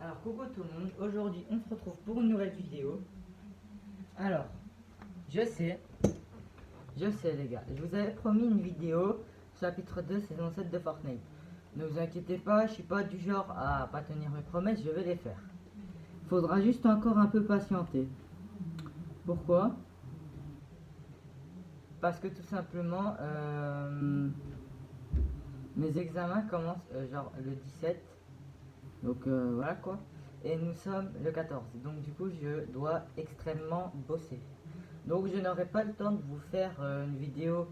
Alors coucou tout le monde, aujourd'hui on se retrouve pour une nouvelle vidéo. Alors, je sais les gars, je vous avais promis une vidéo chapitre 2 saison 7 de Fortnite. Ne vous inquiétez pas, je suis pas du genre à pas tenir mes promesses, je vais les faire. Faudra juste encore un peu patienter. Pourquoi? Parce que tout simplement, mes examens commencent genre le 17. Donc voilà quoi. Et nous sommes le 14. Donc du coup je dois extrêmement bosser. Donc je n'aurai pas le temps de vous faire une vidéo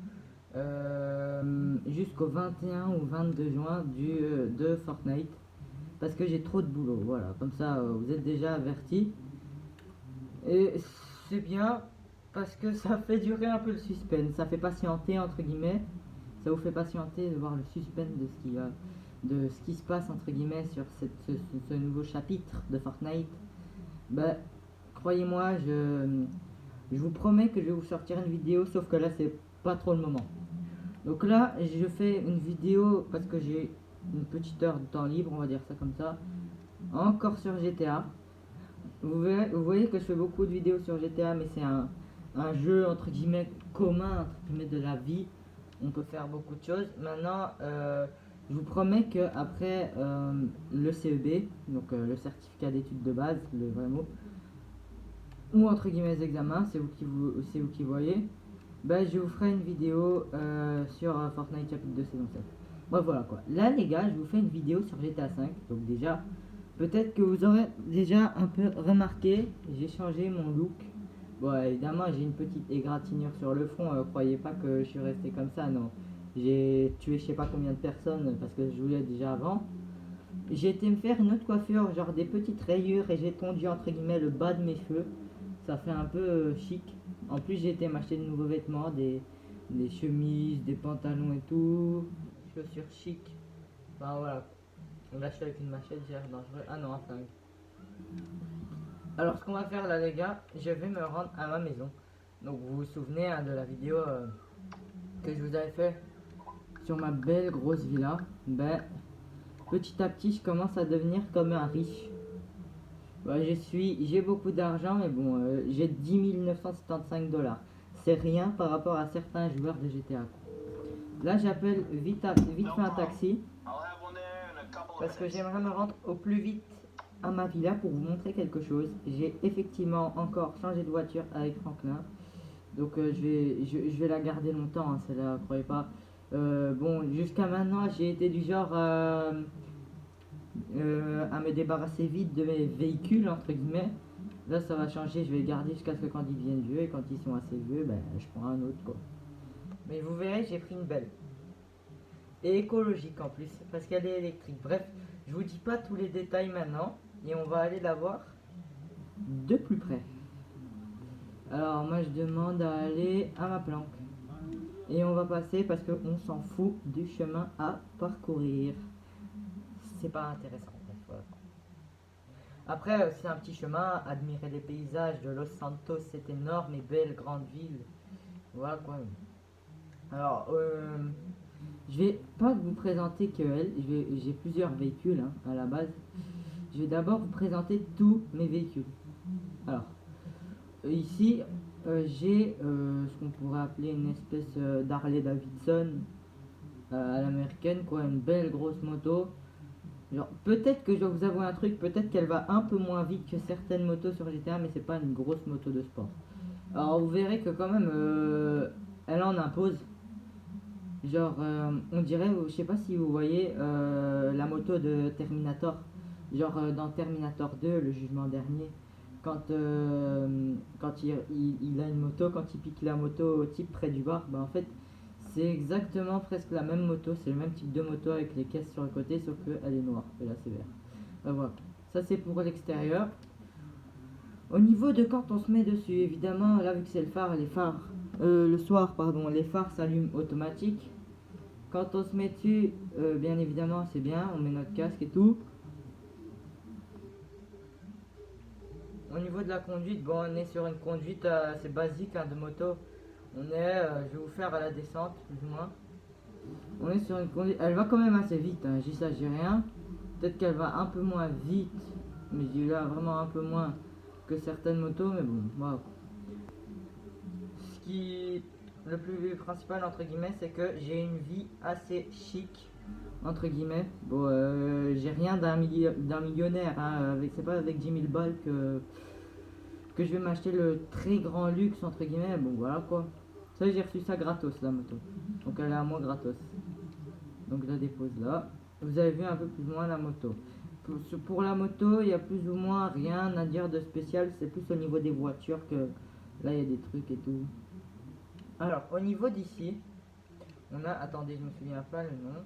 jusqu'au 21 ou 22 juin de Fortnite. Parce que j'ai trop de boulot. Voilà, comme ça vous êtes déjà avertis. Et c'est bien parce que ça fait durer un peu le suspense. Ça fait patienter entre guillemets. Ça vous fait patienter de voir le suspense de ce qui se passe entre guillemets sur ce nouveau chapitre de Fortnite. Bah, croyez-moi, je vous promets que je vais vous sortir une vidéo, sauf que là c'est pas trop le moment. Donc là, je fais une vidéo parce que j'ai une petite heure de temps libre, on va dire ça comme ça. Encore sur GTA. Vous voyez que je fais beaucoup de vidéos sur GTA, mais c'est un jeu entre guillemets commun, entre guillemets de la vie. On peut faire beaucoup de choses. Maintenant, je vous promets que après le CEB, donc le certificat d'études de base, le vrai mot, ou entre guillemets les examens, c'est vous qui voyez, ben, je vous ferai une vidéo sur Fortnite chapitre 2 saison 7. Bon voilà quoi. Là les gars, je vous fais une vidéo sur GTA 5. Donc déjà, peut-être que vous aurez déjà un peu remarqué, j'ai changé mon look. Bon évidemment j'ai une petite égratignure sur le front, croyez pas que je suis resté comme ça, non. J'ai tué je sais pas combien de personnes parce que je voulais déjà avant. J'ai été me faire une autre coiffure, genre des petites rayures, et j'ai tondu entre guillemets le bas de mes cheveux. Ça fait un peu chic. En plus j'ai été m'acheter de nouveaux vêtements, des chemises, des pantalons et tout. Chaussures chic. Enfin voilà. Là je suis avec une machette, j'ai l'air dangereux. Ah non, un flingue. Alors ce qu'on va faire là les gars, je vais me rendre à ma maison. Donc vous vous souvenez hein, de la vidéo que je vous avais fait sur ma belle grosse villa. Ben petit à petit je commence à devenir comme un riche. Ouais, j'ai beaucoup d'argent, mais bon, j'ai 10 975 $. C'est rien par rapport à certains joueurs de GTA. Là, j'appelle vite fait un taxi parce que j'aimerais me rendre au plus vite à ma villa pour vous montrer quelque chose. J'ai effectivement encore changé de voiture avec Franklin, donc je vais la garder longtemps, hein, celle-là, croyez pas. Bon, jusqu'à maintenant, j'ai été du genre à me débarrasser vite de mes véhicules entre guillemets. Là ça va changer, je vais les garder jusqu'à ce que quand ils deviennent vieux, et quand ils sont assez vieux, ben je prends un autre quoi. Mais vous verrez, j'ai pris une belle. Et écologique en plus, parce qu'elle est électrique. Bref, je vous dis pas tous les détails maintenant, et on va aller la voir de plus près. Alors moi je demande à aller à ma planque. Et on va passer parce qu'on s'en fout du chemin à parcourir. C'est pas intéressant. Voilà. Après, c'est un petit chemin, admirer les paysages de Los Santos, cette énorme et belle grande ville. Voilà quoi. Alors, je vais pas vous présenter que elle, j'ai plusieurs véhicules hein, à la base. Je vais d'abord vous présenter tous mes véhicules. Alors, ici, j'ai ce qu'on pourrait appeler une espèce d'Harley Davidson à l'américaine, quoi, une belle grosse moto. Genre, peut-être que je dois vous avouer un truc, peut-être qu'elle va un peu moins vite que certaines motos sur GTA, mais c'est pas une grosse moto de sport. Alors vous verrez que quand même, elle en impose. Genre, on dirait, je sais pas si vous voyez la moto de Terminator. Genre dans Terminator 2, le jugement dernier, quand il a une moto, quand il pique la moto au type près du bar, bah en fait c'est exactement presque la même moto, c'est le même type de moto avec les caisses sur le côté, sauf qu'elle est noire, et là c'est vert. Voilà, ça c'est pour l'extérieur. Au niveau de quand on se met dessus, évidemment, là vu que c'est le soir, pardon, les phares s'allument automatiques. Quand on se met dessus, bien évidemment c'est bien, on met notre casque et tout. Au niveau de la conduite, bon on est sur une conduite assez basique hein, de moto. On est, je vais vous faire à la descente, plus ou moins. On est sur une conduite, elle va quand même assez vite, hein, j'y sais rien. Peut-être qu'elle va un peu moins vite mais j'ai là vraiment un peu moins que certaines motos, mais bon, voilà. Ce qui le plus principal entre guillemets, c'est que j'ai une vie assez chic entre guillemets. Bon, j'ai rien d'un millionnaire, hein, c'est pas avec 10 000 balles que je vais m'acheter le très grand luxe entre guillemets. Bon, voilà quoi. Ça, j'ai reçu ça gratos la moto, donc elle est à moi gratos. Donc je la dépose là. Vous avez vu un peu plus ou moins la moto. Pour la moto, il y a plus ou moins rien à dire de spécial. C'est plus au niveau des voitures que là il y a des trucs et tout. Alors au niveau d'ici, on a, attendez, je me souviens pas le nom,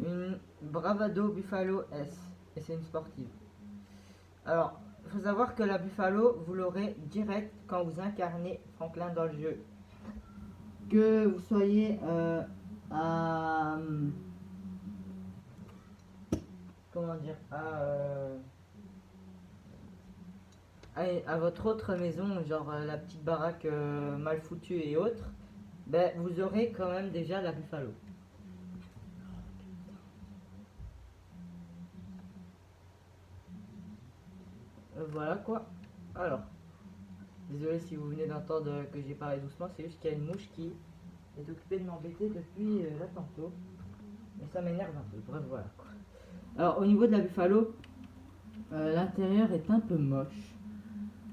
une Bravado Buffalo S, et c'est une sportive. Alors, il faut savoir que la Buffalo, vous l'aurez direct quand vous incarnez Franklin dans le jeu. Que vous soyez à... comment dire, à votre autre maison, genre la petite baraque mal foutue et autres, ben, vous aurez quand même déjà la Buffalo. Voilà quoi. Alors, désolé si vous venez d'entendre que j'ai parlé doucement, c'est juste qu'il y a une mouche qui est occupée de m'embêter depuis là tantôt. Et ça m'énerve un peu, bref voilà quoi. Alors au niveau de la Buffalo, l'intérieur est un peu moche.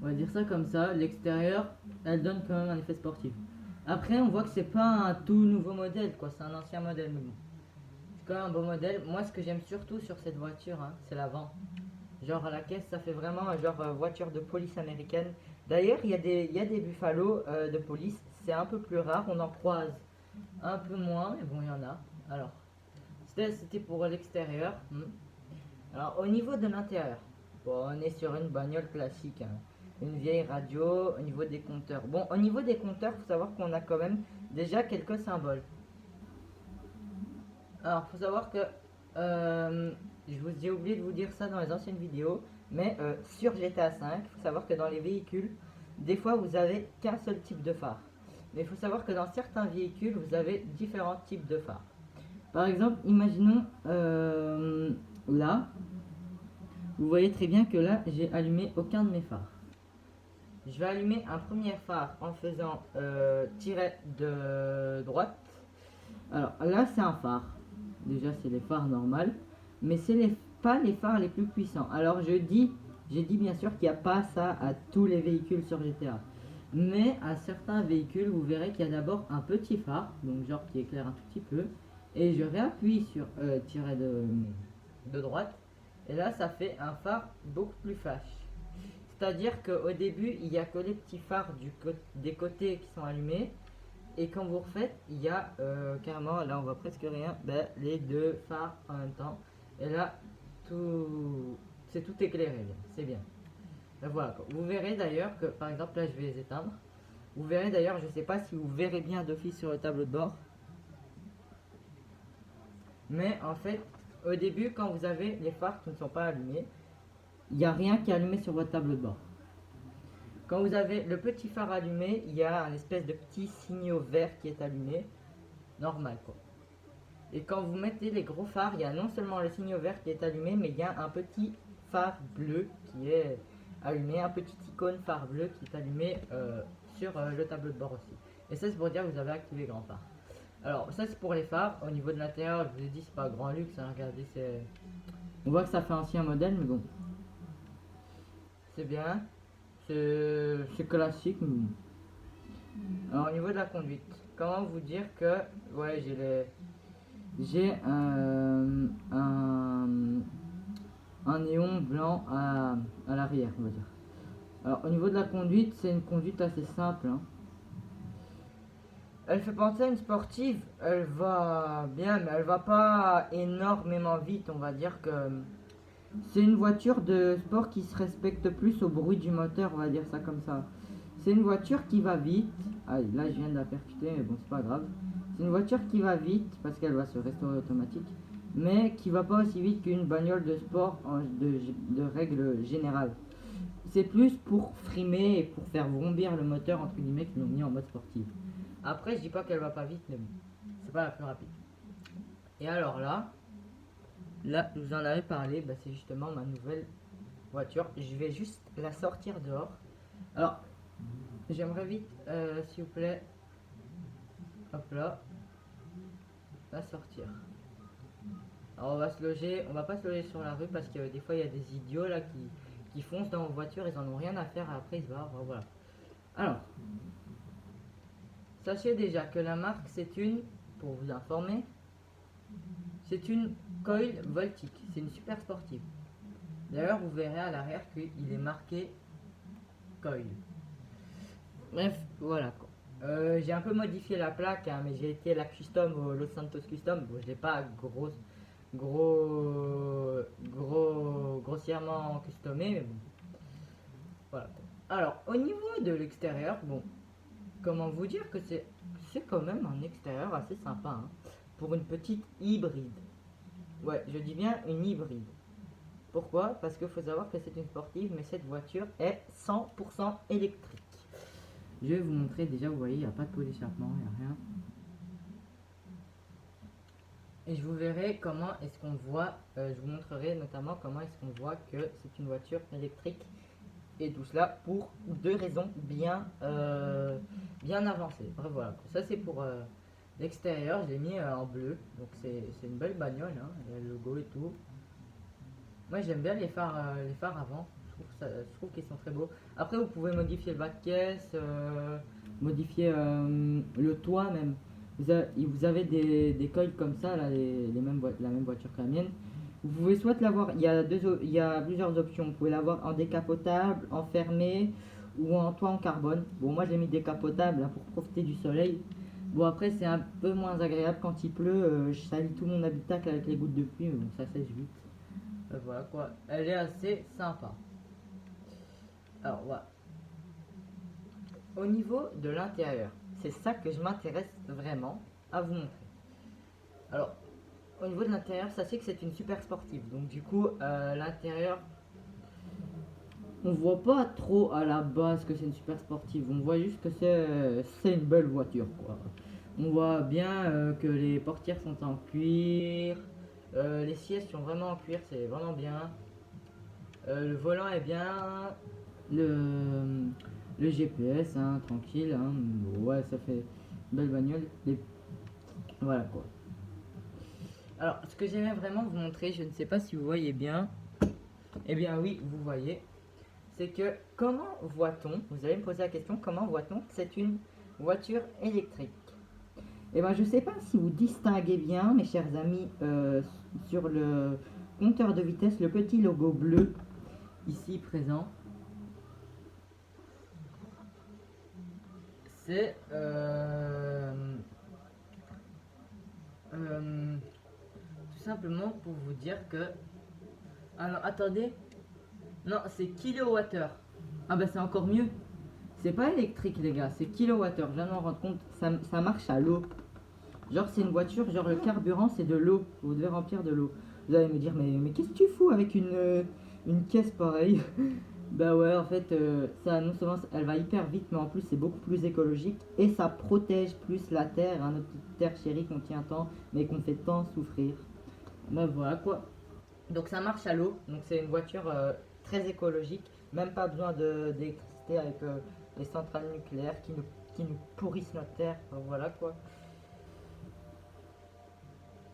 On va dire ça comme ça. L'extérieur, elle donne quand même un effet sportif. Après, on voit que c'est pas un tout nouveau modèle, quoi. C'est un ancien modèle, mais bon. C'est quand même un beau modèle. Moi, ce que j'aime surtout sur cette voiture, hein, c'est l'avant. Genre à la caisse, ça fait vraiment genre voiture de police américaine. D'ailleurs, il y a des Buffalo de police. C'est un peu plus rare, on en croise un peu moins, mais bon, il y en a. Alors, c'était pour l'extérieur. Alors, au niveau de l'intérieur, bon, on est sur une bagnole classique, hein. Une vieille radio. Au niveau des compteurs, bon, au niveau des compteurs, faut savoir qu'on a quand même déjà quelques symboles. Alors, faut savoir que j'ai oublié de vous dire ça dans les anciennes vidéos, mais sur GTA V, il faut savoir que dans les véhicules, des fois vous avez qu'un seul type de phare. Mais il faut savoir que dans certains véhicules, vous avez différents types de phares. Par exemple, imaginons là, vous voyez très bien que là, j'ai allumé aucun de mes phares. Je vais allumer un premier phare en faisant tirer de droite. Alors là, c'est un phare. Déjà, c'est les phares normales, mais c'est pas les phares les plus puissants. Alors j'ai dit bien sûr qu'il n'y a pas ça à tous les véhicules sur GTA. Mais à certains véhicules, vous verrez qu'il y a d'abord un petit phare, donc genre qui éclaire un tout petit peu. Et je réappuie sur tirer de droite. Et là, ça fait un phare beaucoup plus flash. C'est-à-dire qu'au début, il n'y a que les petits phares des côtés qui sont allumés. Et quand vous refaites, il y a carrément, là on voit presque rien, ben, les deux phares en même temps. Et là, c'est tout éclairé, c'est bien. Ben, voilà, vous verrez d'ailleurs que, par exemple, là je vais les éteindre. Vous verrez d'ailleurs, je ne sais pas si vous verrez bien d'office sur le tableau de bord. Mais en fait, au début, quand vous avez les phares qui ne sont pas allumés, il n'y a rien qui est allumé sur votre tableau de bord. Quand vous avez le petit phare allumé, il y a un espèce de petit signaux vert qui est allumé. Normal quoi. Et quand vous mettez les gros phares, il y a non seulement le signaux vert qui est allumé, mais il y a un petit phare bleu qui est allumé, un petit icône phare bleu qui est allumé sur le tableau de bord aussi. Et ça c'est pour dire que vous avez activé grand phare. Alors ça c'est pour les phares. Au niveau de l'intérieur, je vous ai dit c'est pas grand luxe, hein, regardez, c'est... On voit que ça fait ancien modèle, mais bon. C'est bien. C'est classique. Alors au niveau de la conduite, comment vous dire que ouais j'ai un néon blanc à l'arrière, on va dire. Alors au niveau de la conduite, c'est une conduite assez simple, hein. Elle fait penser à une sportive, elle va bien, mais elle va pas énormément vite, on va dire que c'est une voiture de sport qui se respecte plus au bruit du moteur, on va dire ça comme ça. C'est une voiture qui va vite. Ah, là je viens de la percuter, mais bon, c'est pas grave. C'est une voiture qui va vite parce qu'elle va se restaurer automatique, mais qui va pas aussi vite qu'une bagnole de sport de règle générale. C'est plus pour frimer et pour faire vrombir le moteur, entre guillemets, qu'ils l'ont mis en mode sportif. Après, je dis pas qu'elle va pas vite, mais bon, c'est pas la plus rapide. Et alors là, là, je vous en avais parlé, bah, c'est justement ma nouvelle voiture. Je vais juste la sortir dehors. Alors, j'aimerais vite, s'il vous plaît, hop là, la sortir. Alors, on va pas se loger sur la rue parce que des fois, il y a des idiots là qui foncent dans vos voitures, ils en ont rien à faire, après ils se barrent, voilà. Alors, sachez déjà que la marque, pour vous informer, c'est une Coil Voltic, c'est une super sportive. D'ailleurs, vous verrez à l'arrière qu'il est marqué Coil. Bref, voilà quoi. J'ai un peu modifié la plaque, hein, mais j'ai été la custom au Los Santos Custom. Bon, je l'ai pas grossièrement customé, mais bon. Voilà. Alors, au niveau de l'extérieur, bon, comment vous dire que c'est quand même un extérieur assez sympa, hein, pour une petite hybride. Ouais, je dis bien une hybride. Pourquoi? Parce qu'il faut savoir que c'est une sportive, mais cette voiture est 100% électrique. Je vais vous montrer déjà, vous voyez, il n'y a pas de pot d'échappement, il n'y a rien. Et je vous verrai comment est-ce qu'on voit, je vous montrerai notamment comment est-ce qu'on voit que c'est une voiture électrique. Et tout cela pour deux raisons bien avancées. Bref, voilà. Ça c'est pour l'extérieur, je l'ai mis en bleu. Donc c'est une belle bagnole, hein. Il y a le logo et tout. Moi j'aime bien les phares avant. Je trouve qu'ils sont très beaux. Après vous pouvez modifier le bas de caisse, modifier le toit même. Vous avez des coils comme ça, là, la même voiture que la mienne. Vous pouvez soit l'avoir, il y a plusieurs options. Vous pouvez l'avoir en décapotable, en fermé ou en toit en carbone. Bon, moi j'ai mis décapotable, hein, pour profiter du soleil. Bon, après c'est un peu moins agréable quand il pleut. Je salis tout mon habitacle avec les gouttes de pluie, mais bon, ça sèche vite. Voilà quoi, elle est assez sympa. Alors voilà. Au niveau de l'intérieur, c'est ça que je m'intéresse vraiment à vous montrer. Alors, au niveau de l'intérieur, sachez que c'est une super sportive. Donc du coup, l'intérieur, on voit pas trop à la base que c'est une super sportive. On voit juste que c'est une belle voiture, quoi. On voit bien que les portières sont en cuir. Les sièges sont vraiment en cuir, c'est vraiment bien. Le volant est bien. Le GPS, hein, tranquille. Hein. Ouais, ça fait une belle bagnole. Voilà quoi. Alors, ce que j'aimerais vraiment vous montrer, je ne sais pas si vous voyez bien. Eh bien oui, vous voyez. C'est que comment voit-on, vous allez me poser la question, comment voit-on que c'est une voiture électrique? Eh bien je ne sais pas si vous distinguez bien, mes chers amis, sur le compteur de vitesse, le petit logo bleu ici présent. C'est tout simplement pour vous dire que... Ah non, attendez. Non, c'est kilowattheure. Ah bah c'est encore mieux. C'est pas électrique les gars, c'est kilowattheure. Je viens de m'en rendre compte, ça marche à l'eau. Genre c'est une voiture, genre le carburant c'est de l'eau. Vous devez remplir de l'eau. Vous allez me dire mais qu'est-ce que tu fous avec une caisse pareille? Bah ouais en fait ça non seulement elle va hyper vite mais en plus c'est beaucoup plus écologique. Et ça protège plus la terre, hein, notre terre chérie qu'on tient tant mais qu'on fait tant souffrir. Bah voilà quoi. Donc ça marche à l'eau, donc c'est une voiture très écologique, même pas besoin d'électricité avec les centrales nucléaires qui nous pourrissent notre terre, donc voilà quoi.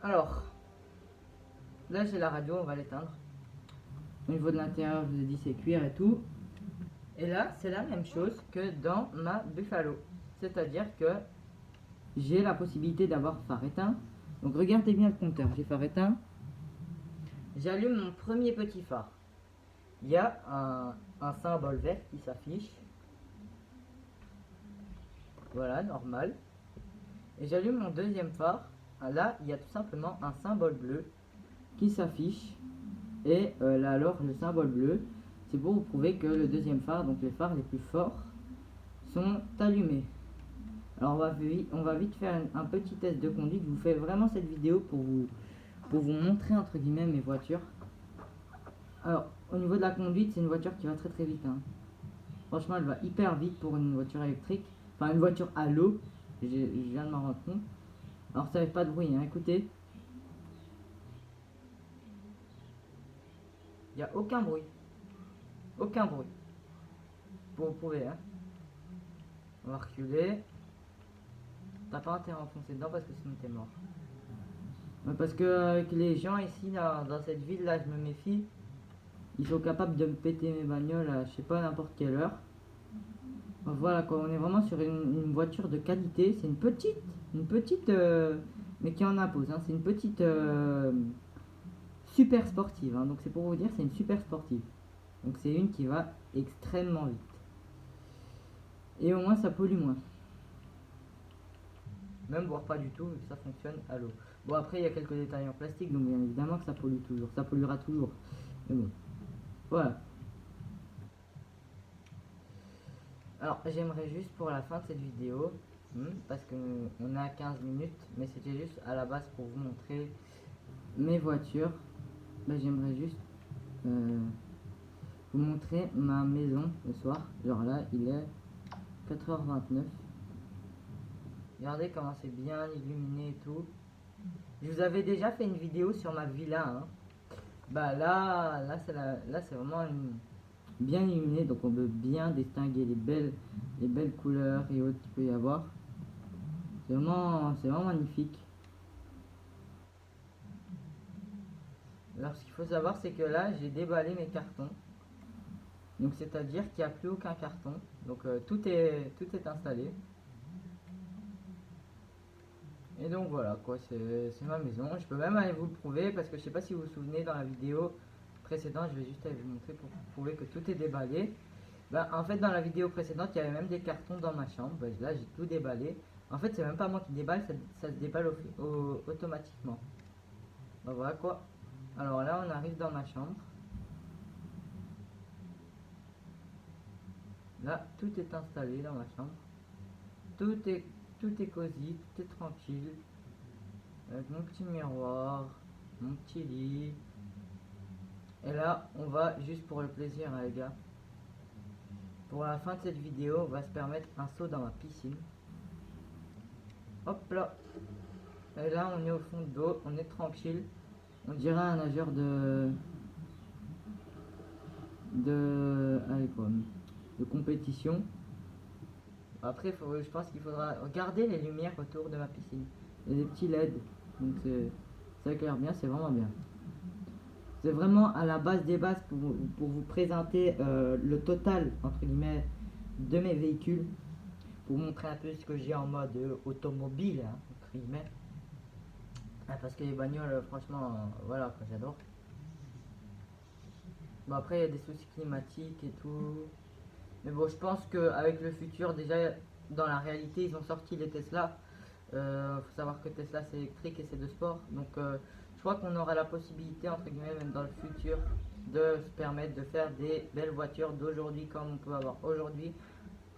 Alors, là j'ai la radio, on va l'éteindre. Au niveau de l'intérieur, je vous ai dit c'est cuir et tout. Et là, c'est la même chose que dans ma Buffalo. C'est-à-dire que j'ai la possibilité d'avoir phare éteint. Donc regardez bien le compteur, j'ai phare éteint. J'allume mon premier petit phare. Il y a un symbole vert qui s'affiche. Voilà, normal. Et j'allume mon deuxième phare. Là, il y a tout simplement un symbole bleu qui s'affiche. Et là, alors, le symbole bleu, c'est pour vous prouver que le deuxième phare, donc les phares les plus forts, sont allumés. Alors, on va vite faire un petit test de conduite. Je vous fais vraiment cette vidéo pour vous montrer, entre guillemets, mes voitures. Alors, au niveau de la conduite, c'est une voiture qui va très très vite. Hein. Franchement, elle va hyper vite pour une voiture électrique. Enfin, une voiture à l'eau. Je viens de m'en rendre compte. Alors, ça fait pas de bruit, hein. Écoutez. Il n'y a aucun bruit. Aucun bruit. Vous pouvez, hein. On va reculer. T'as pas intérêt à enfoncer dedans parce que sinon t'es mort. Parce que avec les gens ici dans cette ville là, je me méfie. Ils sont capables de me péter mes bagnoles à je sais pas n'importe quelle heure. Voilà quoi, on est vraiment sur une voiture de qualité. C'est une petite, mais qui en impose. Hein. C'est une petite super sportive. Hein. Donc c'est pour vous dire, c'est une super sportive. Donc c'est une qui va extrêmement vite. Et au moins ça pollue moins. Même voire pas du tout, ça fonctionne à l'eau. Bon après il y a quelques détails en plastique, donc bien évidemment que ça pollue toujours. Ça polluera toujours. Mais bon. Voilà. Alors j'aimerais juste pour la fin de cette vidéo, parce qu'on a 15 minutes, mais c'était juste à la base pour vous montrer mes voitures. J'aimerais juste vous montrer ma maison le soir. Genre là il est 4h29. Regardez comment c'est bien illuminé et tout. Je vous avais déjà fait une vidéo sur ma villa. Hein. Là c'est vraiment bien illuminé, donc on peut bien distinguer les belles couleurs et autres qu'il peut y avoir. C'est vraiment magnifique. Alors ce qu'il faut savoir c'est que là j'ai déballé mes cartons. Donc c'est à dire qu'il n'y a plus aucun carton. Donc tout est installé. Et donc voilà quoi, c'est ma maison. Je peux même aller vous le prouver parce que je sais pas si vous vous souvenez dans la vidéo précédente, je vais juste aller vous montrer pour prouver que tout est déballé. En fait dans la vidéo précédente il y avait même des cartons dans ma chambre. Là j'ai tout déballé. En fait c'est même pas moi qui déballe, ça se déballe automatiquement. Voilà quoi. Alors là on arrive dans ma chambre. Là tout est installé dans ma chambre. Tout est cosy, tout est tranquille. Avec mon petit miroir, mon petit lit. Et là, on va juste pour le plaisir, hein, les gars. Pour la fin de cette vidéo, on va se permettre un saut dans ma piscine. Hop là. Et là, on est au fond d'eau, on est tranquille. On dirait un nageur allez quoi, de compétition. Après, je pense qu'il faudra regarder les lumières autour de ma piscine. Il y a des petits LED, donc ça éclaire bien, c'est vraiment bien. C'est vraiment à la base des bases pour vous présenter le total, entre guillemets, de mes véhicules. Pour montrer un peu ce que j'ai en mode automobile, hein, entre guillemets. Parce que les bagnoles, franchement, voilà, j'adore. Bon, après, il y a des soucis climatiques et tout. Mais bon, je pense qu'avec le futur, déjà, dans la réalité, ils ont sorti les Tesla. Faut savoir que Tesla, c'est électrique et c'est de sport. Donc, je crois qu'on aura la possibilité, entre guillemets, même dans le futur, de se permettre de faire des belles voitures d'aujourd'hui, comme on peut avoir aujourd'hui,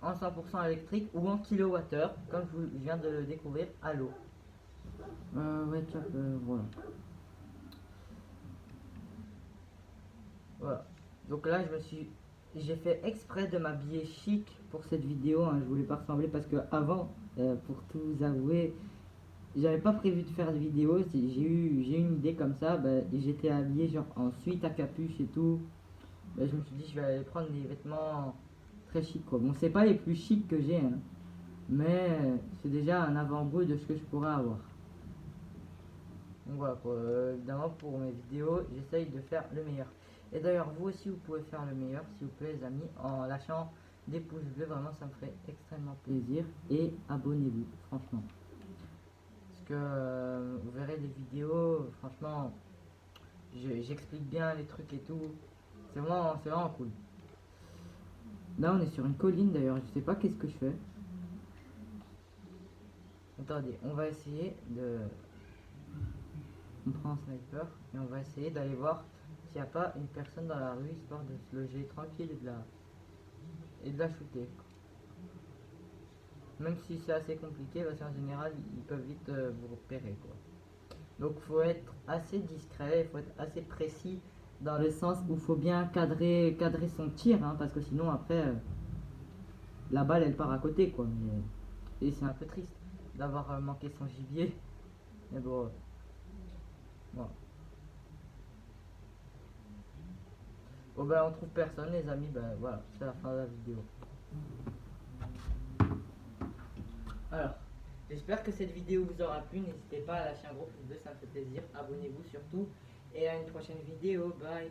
en 100% électrique ou en kilowattheure, comme je viens de le découvrir à l'eau. Ouais, voilà. Voilà. Donc là, j'ai fait exprès de m'habiller chic pour cette vidéo. Hein. Je voulais pas ressembler parce que avant, pour tout vous avouer, j'avais pas prévu de faire de vidéo. J'ai eu une idée comme ça. Et j'étais habillé genre en sweat à capuche et tout. Je me suis dit je vais aller prendre des vêtements très chic quoi. Bon, c'est pas les plus chics que j'ai, hein, mais c'est déjà un avant-goût de ce que je pourrais avoir. Donc voilà quoi. Évidemment pour mes vidéos, j'essaye de faire le meilleur. Et d'ailleurs, vous aussi, vous pouvez faire le meilleur, s'il vous plaît, les amis, en lâchant des pouces bleus. Vraiment, ça me ferait extrêmement plaisir. Et abonnez-vous, franchement. Parce que vous verrez des vidéos, franchement, j'explique bien les trucs et tout. C'est vraiment cool. Là, on est sur une colline, d'ailleurs. Je sais pas qu'est-ce que je fais. Attendez, on va essayer de... On prend un sniper et on va essayer d'aller voir s'il n'y a pas une personne dans la rue, histoire de se loger tranquille et de la shooter. Même si c'est assez compliqué, parce qu'en général ils peuvent vite vous repérer quoi. Donc faut être assez discret, il faut être assez précis dans le sens où il faut bien cadrer son tir, hein, parce que sinon après la balle elle part à côté quoi. Et c'est un peu triste d'avoir manqué son gibier. Mais bon, voilà. Oh ben on trouve personne les amis, ben voilà, c'est la fin de la vidéo. Alors, j'espère que cette vidéo vous aura plu, n'hésitez pas à lâcher un gros pouce bleu, ça me fait plaisir, abonnez-vous surtout, et à une prochaine vidéo, bye.